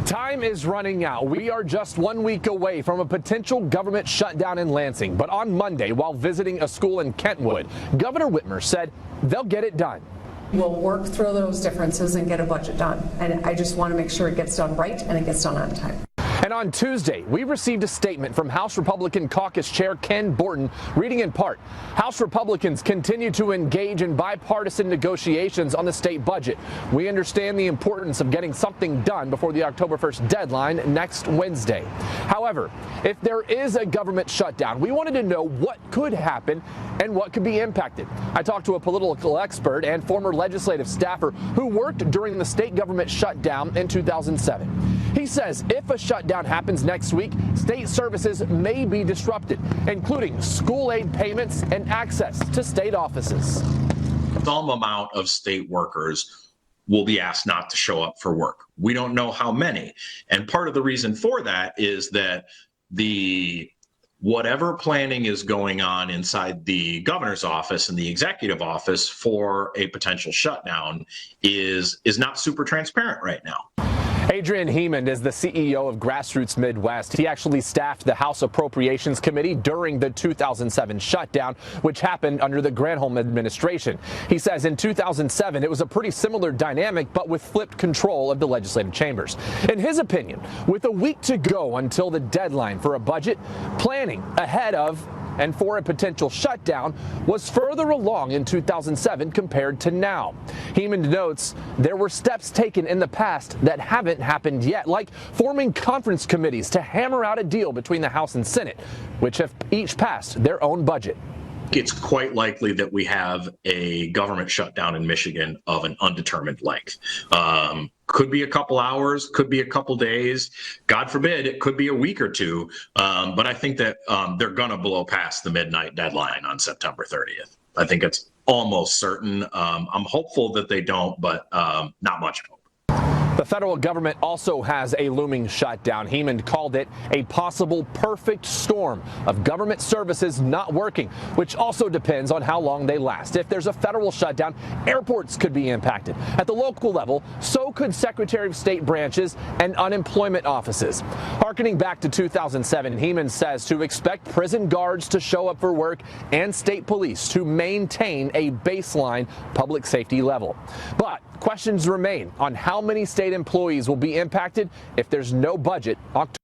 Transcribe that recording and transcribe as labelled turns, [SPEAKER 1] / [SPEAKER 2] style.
[SPEAKER 1] Time is running out. We are just 1 week away from a potential government shutdown in Lansing. But on Monday, while visiting a school in Kentwood, Governor Whitmer said they'll get it done.
[SPEAKER 2] We'll work through those differences and get a budget done. And I just want to make sure it gets done right and it gets done on time.
[SPEAKER 1] And on Tuesday, we received a statement from House Republican Caucus Chair Ken Borton, reading in part, House Republicans continue to engage in bipartisan negotiations on the state budget. We understand the importance of getting something done before the October 1st deadline next Wednesday. However, if there is a government shutdown, we wanted to know what could happen and what could be impacted. I talked to a political expert and former legislative staffer who worked during the state government shutdown in 2007. He says if a shutdown happens next week, state services may be disrupted, including school aid payments and access to state offices.
[SPEAKER 3] Some amount of state workers will be asked not to show up for work. We don't know how many. And part of the reason for that is that whatever planning is going on inside the governor's office and the executive office for a potential shutdown is not super transparent right now.
[SPEAKER 1] Adrian Heemond is the CEO of Grassroots Midwest. He actually staffed the House Appropriations Committee during the 2007 shutdown, which happened under the Granholm administration. He says in 2007, it was a pretty similar dynamic, but with flipped control of the legislative chambers. In his opinion, with a week to go until the deadline for a budget, planning ahead of and for a potential shutdown was further along in 2007 compared to now. Heemond notes there were steps taken in the past that haven't happened yet, like forming conference committees to hammer out a deal between the House and Senate, which have each passed their own budget.
[SPEAKER 3] It's quite likely that we have a government shutdown in Michigan of an undetermined length. Could be a couple hours, could be a couple days. God forbid, it could be a week or two. But I think that they're going to blow past the midnight deadline on September 30th. I think it's almost certain. I'm hopeful that they don't, but not much hope.
[SPEAKER 1] The federal government also has a looming shutdown. Heemond called it a possible perfect storm of government services not working, which also depends on how long they last. If there's a federal shutdown, airports could be impacted. At the local level, so could Secretary of State branches and unemployment offices. Harkening back to 2007, Heemond says to expect prison guards to show up for work and state police to maintain a baseline public safety level. But questions remain on how many state employees will be impacted if there's no budget October.